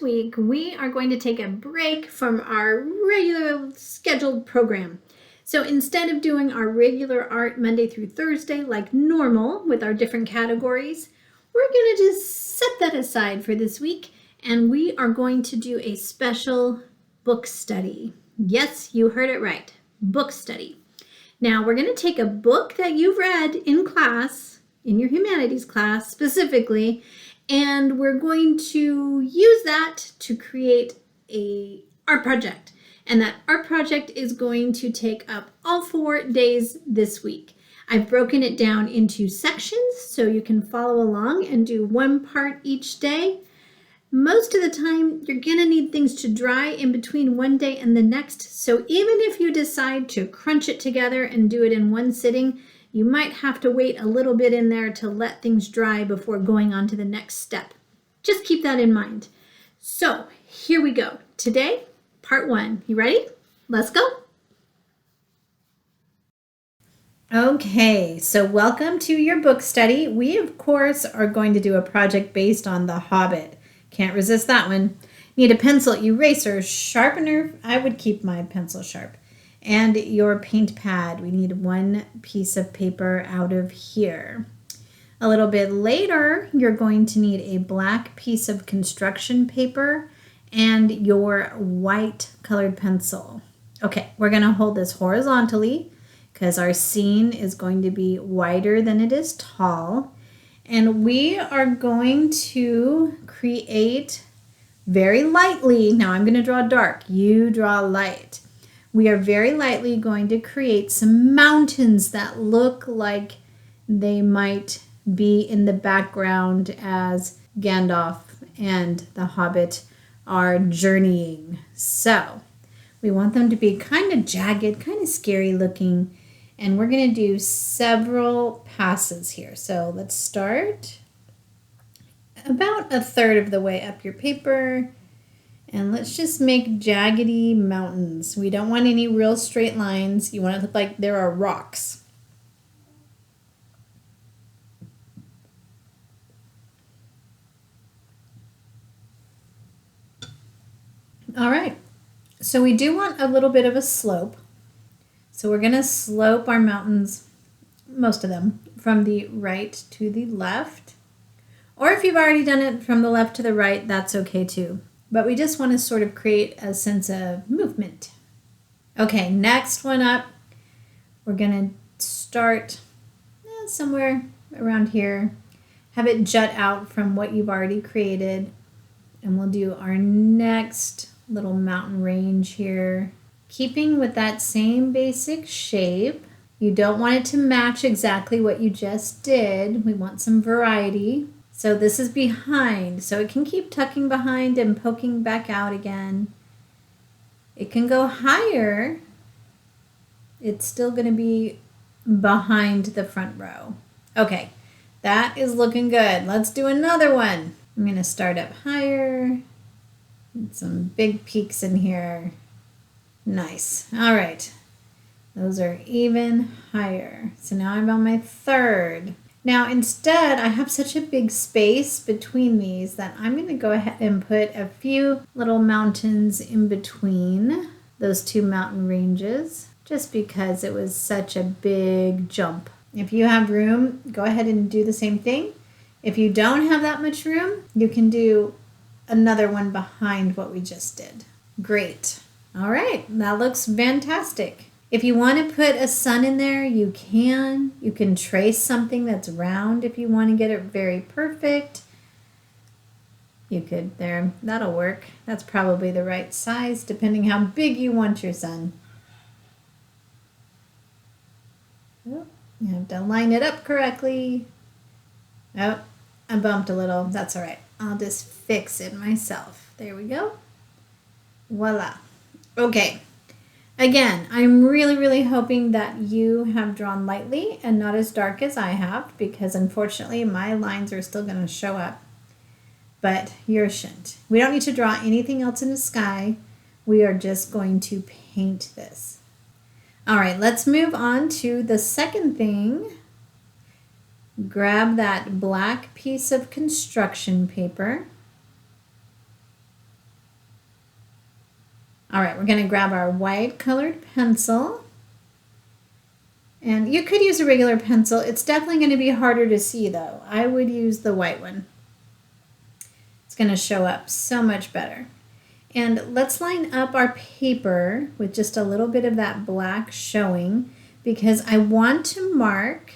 week, we are going to take a break from our regular scheduled program. So instead of doing our regular art Monday through Thursday like normal with our different categories, we're going to just set that aside for this week, and we are going to do a special book study. Yes, you heard it right, book study. Now we're going to take a book that you've read in class, in your humanities class specifically, and we're going to use that to create a art project. And that art project is going to take up all 4 days this week. I've broken it down into sections so you can follow along and do one part each day. Most of the time, you're going to need things to dry in between one day and the next. So even if you decide to crunch it together and do it in one sitting, you might have to wait a little bit in there to let things dry before going on to the next step. Just keep that in mind. So here we go. Today, part 1. You ready? Let's go. Okay, so welcome to your book study. We, of course, are going to do a project based on The Hobbit. Can't resist that one. Need a pencil, eraser, sharpener. I would keep my pencil sharp. And your paint pad. We need one piece of paper out of here. A little bit later, you're going to need a black piece of construction paper and your white colored pencil. Okay, we're going to hold this horizontally because our scene is going to be wider than it is tall. And we are going to create very lightly. Now I'm going to draw dark. You draw light. We are very lightly going to create some mountains that look like they might be in the background as Gandalf and the Hobbit are journeying. So we want them to be kind of jagged, kind of scary looking, and we're going to do several passes here. So let's start about 1/3 of the way up your paper. And let's just make jaggedy mountains. We don't want any real straight lines. You want it to look like there are rocks. All right. So we do want a little bit of a slope. So we're going to slope our mountains, most of them, from the right to the left. Or if you've already done it from the left to the right, that's okay too. But we just want to sort of create a sense of movement. Okay, next one up, we're going to start somewhere around here. Have it jut out from what you've already created. And we'll do our next little mountain range here. Keeping with that same basic shape. You don't want it to match exactly what you just did. We want some variety. So this is behind, so it can keep tucking behind and poking back out again. It can go higher. It's still going to be behind the front row. Okay, that is looking good. Let's do another one. I'm going to start up higher. Some big peaks in here. Nice. All right. Those are even higher. So now I'm on my 3rd. Now instead, I have such a big space between these that I'm going to go ahead and put a few little mountains in between those 2 mountain ranges, just because it was such a big jump. If you have room, go ahead and do the same thing. If you don't have that much room, you can do another one behind what we just did. Great. All right, that looks fantastic. If you want to put a sun in there, you can. You can trace something that's round if you want to get it very perfect. You could there. That'll work. That's probably the right size, depending how big you want your sun. Oh, you have to line it up correctly. Oh, I bumped a little. That's all right. I'll just fix it myself. There we go. Voila. Okay. Again, I'm really hoping that you have drawn lightly and not as dark as I have, because unfortunately my lines are still going to show up, but yours shouldn't. We don't need to draw anything else in the sky. We are just going to paint this. All right, let's move on to the second thing. Grab that black piece of construction paper. All right, we're going to grab our white colored pencil. And you could use a regular pencil. It's definitely going to be harder to see though. I would use the white one. It's going to show up so much better. And let's line up our paper with just a little bit of that black showing, because I want to mark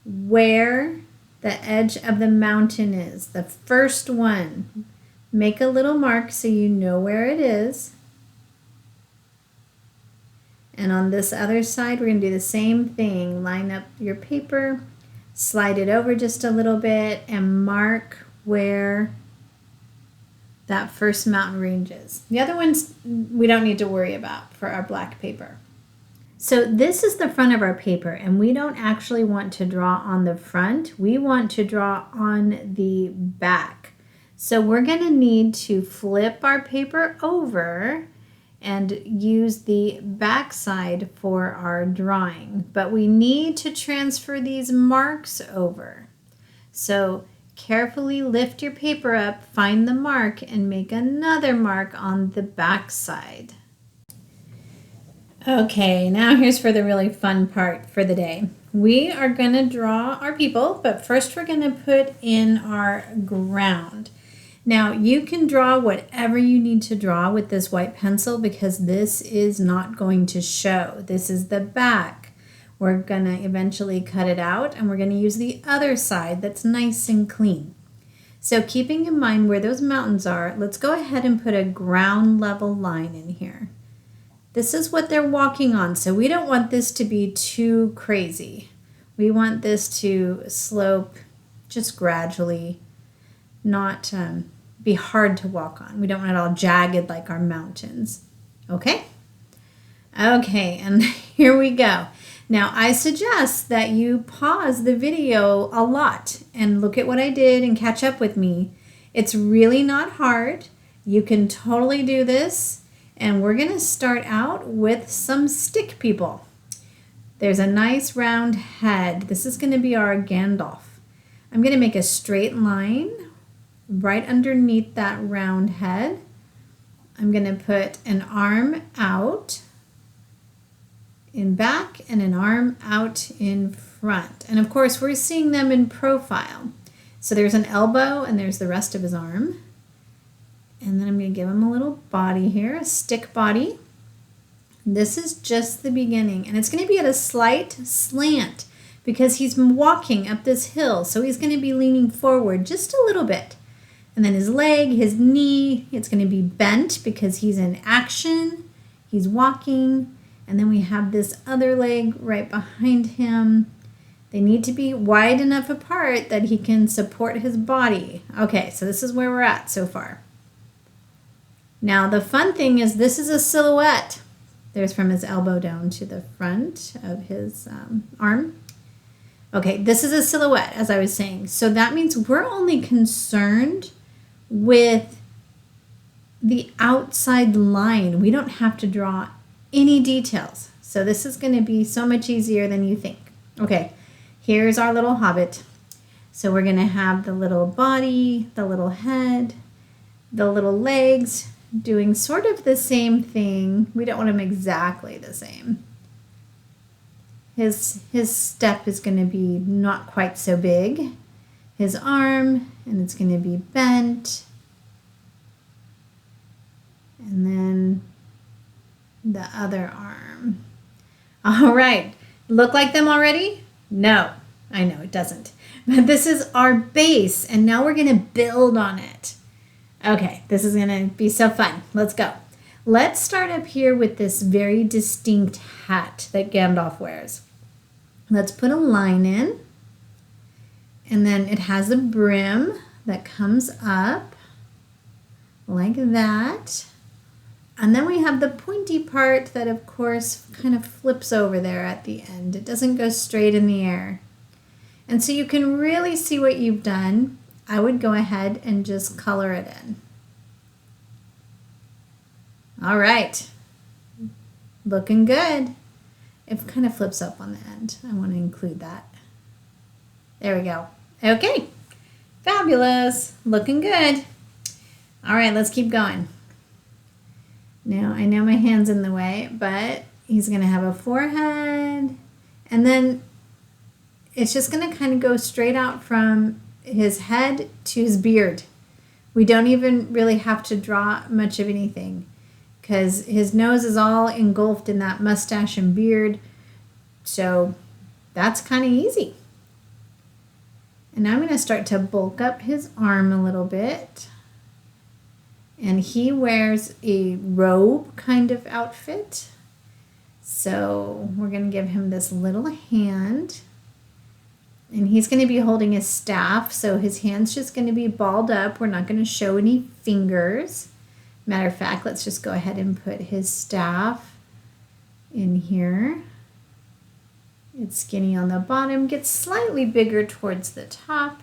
where the edge of the mountain is. The first one. Make a little mark so you know where it is. And on this other side, we're going to do the same thing. Line up your paper, slide it over just a little bit, and mark where that first mountain range is. The other ones we don't need to worry about for our black paper. So this is the front of our paper, and we don't actually want to draw on the front. We want to draw on the back. So we're going to need to flip our paper over and use the back side for our drawing. But we need to transfer these marks over. So carefully lift your paper up, find the mark, and make another mark on the back side. Okay, now here's for the really fun part for the day. We are going to draw our people, but first we're going to put in our ground. Now you can draw whatever you need to draw with this white pencil, because this is not going to show. This is the back. We're going to eventually cut it out, and we're going to use the other side that's nice and clean. So keeping in mind where those mountains are, let's go ahead and put a ground level line in here. This is what they're walking on, so we don't want this to be too crazy. We want this to slope just gradually, not be hard to walk on. We don't want it all jagged like our mountains. Okay? Okay, and here we go. Now, I suggest that you pause the video a lot and look at what I did and catch up with me. It's really not hard. You can totally do this. And we're going to start out with some stick people. There's a nice round head. This is going to be our Gandalf. I'm going to make a straight line right underneath that round head. I'm going to put an arm out in back and an arm out in front. And of course, we're seeing them in profile. So there's an elbow and there's the rest of his arm. And then I'm going to give him a little body here, a stick body. This is just the beginning. And it's going to be at a slight slant because he's walking up this hill. So he's going to be leaning forward just a little bit. And then his leg, his knee, it's going to be bent because he's in action. He's walking. And then we have this other leg right behind him. They need to be wide enough apart that he can support his body. Okay, so this is where we're at so far. Now the fun thing is this is a silhouette. There's from his elbow down to the front of his arm. Okay, this is a silhouette, as I was saying. So that means we're only concerned with the outside line. We don't have to draw any details. So this is going to be so much easier than you think. Okay, here's our little hobbit. So we're going to have the little body, the little head, the little legs, doing sort of the same thing. We don't want them exactly the same. His step is going to be not quite so big. His arm, and it's going to be bent. And then the other arm. All right. Look like them already? No, I know it doesn't. But this is our base, and now we're going to build on it. Okay, this is going to be so fun. Let's go. Let's start up here with this very distinct hat that Gandalf wears. Let's put a line in, and then it has a brim that comes up like that. And then we have the pointy part that, of course, kind of flips over there at the end. It doesn't go straight in the air. And so you can really see what you've done. I would go ahead and just color it in. All right. Looking good. It kind of flips up on the end. I want to include that. There we go. Okay. Fabulous. Looking good. All right, let's keep going. Now, I know my hand's in the way, but he's going to have a forehead. And then it's just going to kind of go straight out from his head to his beard. We don't even really have to draw much of anything because his nose is all engulfed in that mustache and beard. So that's kind of easy. And now I'm going to start to bulk up his arm a little bit. And he wears a robe kind of outfit. So we're going to give him this little hand. And he's going to be holding a staff. So his hand's just going to be balled up. We're not going to show any fingers. Matter of fact, let's just go ahead and put his staff in here. It's skinny on the bottom, gets slightly bigger towards the top.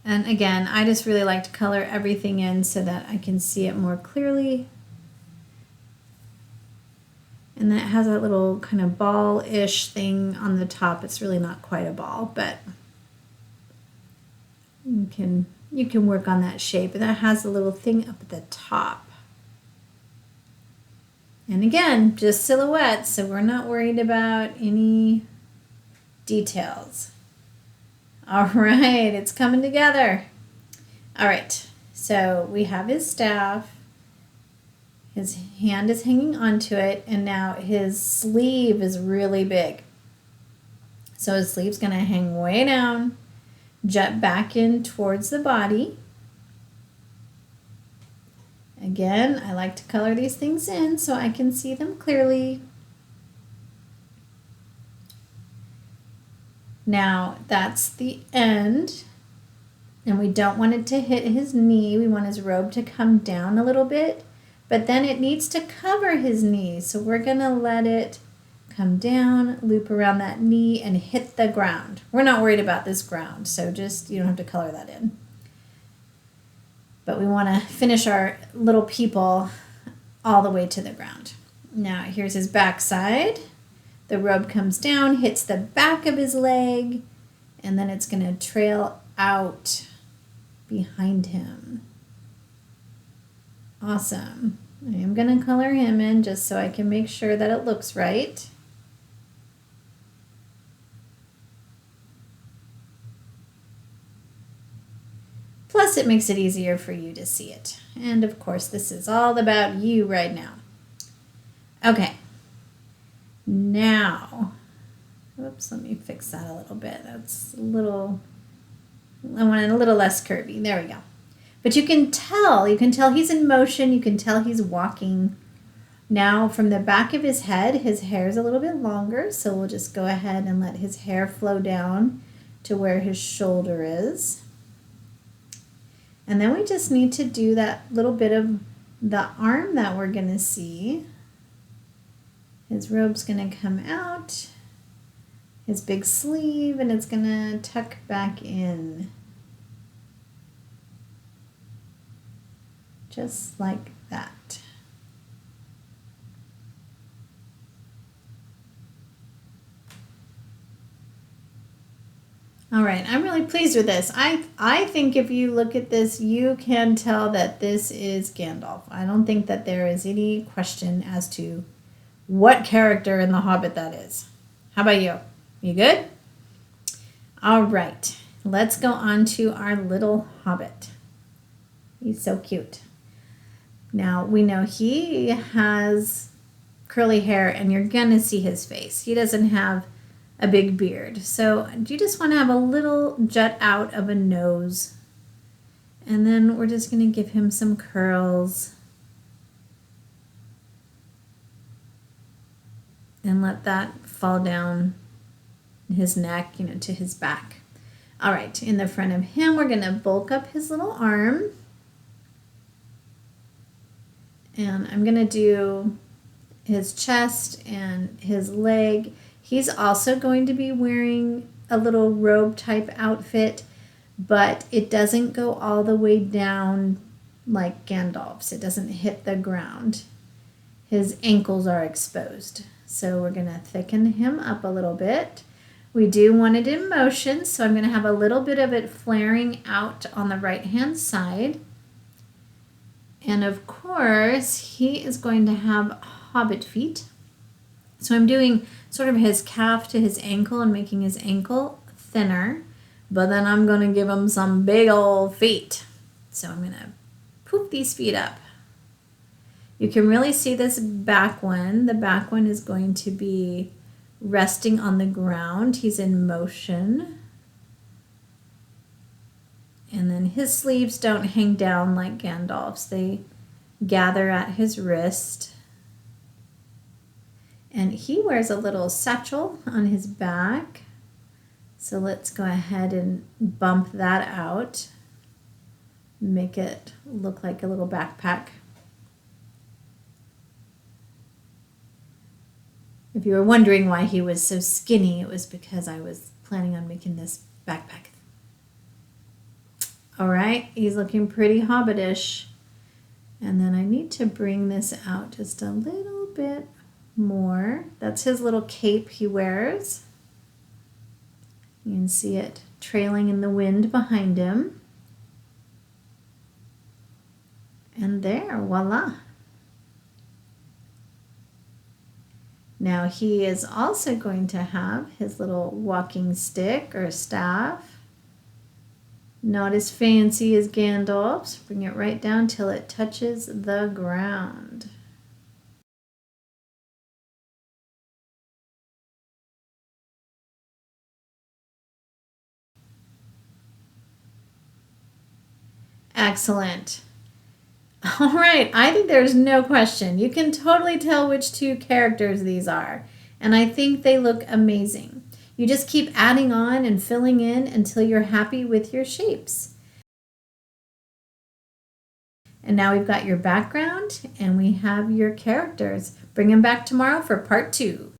And again, I just really like to color everything in so that I can see it more clearly. And then it has that little kind of ball-ish thing on the top. It's really not quite a ball, but you can work on that shape. And that has a little thing up at the top. And again, just silhouettes, so we're not worried about any details. All right, it's coming together. All right, so we have his staff. His hand is hanging onto it, and now his sleeve is really big. So his sleeve's going to hang way down, jut back in towards the body. Again, I like to color these things in so I can see them clearly. Now, that's the end, and we don't want it to hit his knee. We want his robe to come down a little bit, but then it needs to cover his knee. So we're going to let it come down, loop around that knee, and hit the ground. We're not worried about this ground, so just, you don't have to color that in. But we want to finish our little people all the way to the ground. Now, here's his backside. The robe comes down, hits the back of his leg, and then it's going to trail out behind him. Awesome. I am going to color him in just so I can make sure that it looks right. Plus, it makes it easier for you to see it. And of course, this is all about you right now. Okay. Now, oops, let me fix that a little bit. That's a little, I want it a little less curvy. There we go. But you can tell he's in motion. You can tell he's walking. Now, from the back of his head, his hair is a little bit longer. So we'll just go ahead and let his hair flow down to where his shoulder is. And then we just need to do that little bit of the arm that we're going to see. His robe's going to come out, his big sleeve, and it's going to tuck back in. Just like that. All right, I'm really pleased with this. I think if you look at this, you can tell that this is Gandalf. I don't think that there is any question as to what character in The Hobbit that is. How about you? You good? All right, let's go on to our little hobbit. He's so cute. Now, we know he has curly hair, and you're going to see his face. He doesn't have a big beard. So you just want to have a little jut out of a nose. And then we're just going to give him some curls. And let that fall down his neck, to his back. All right, in the front of him, we're going to bulk up his little arm. And I'm going to do his chest and his leg. He's also going to be wearing a little robe type outfit, but it doesn't go all the way down like Gandalf's. It doesn't hit the ground. His ankles are exposed. So we're going to thicken him up a little bit. We do want it in motion, so I'm going to have a little bit of it flaring out on the right-hand side. And of course, he is going to have hobbit feet. So I'm doing sort of his calf to his ankle and making his ankle thinner. But then I'm going to give him some big old feet. So I'm going to poop these feet up. You can really see this back one. The back one is going to be resting on the ground. He's in motion. And then his sleeves don't hang down like Gandalf's. They gather at his wrist. And he wears a little satchel on his back. So let's go ahead and bump that out. Make it look like a little backpack. If you were wondering why he was so skinny, it was because I was planning on making this backpack. All right, he's looking pretty hobbitish. And then I need to bring this out just a little bit more. That's his little cape he wears. You can see it trailing in the wind behind him. And there, voila. Now he is also going to have his little walking stick or staff. Not as fancy as Gandalf's. Bring it right down till it touches the ground. Excellent. All right, I think there's no question. You can totally tell which two characters these are, and I think they look amazing. You just keep adding on and filling in until you're happy with your shapes. And now we've got your background and we have your characters. Bring them back tomorrow for part 2.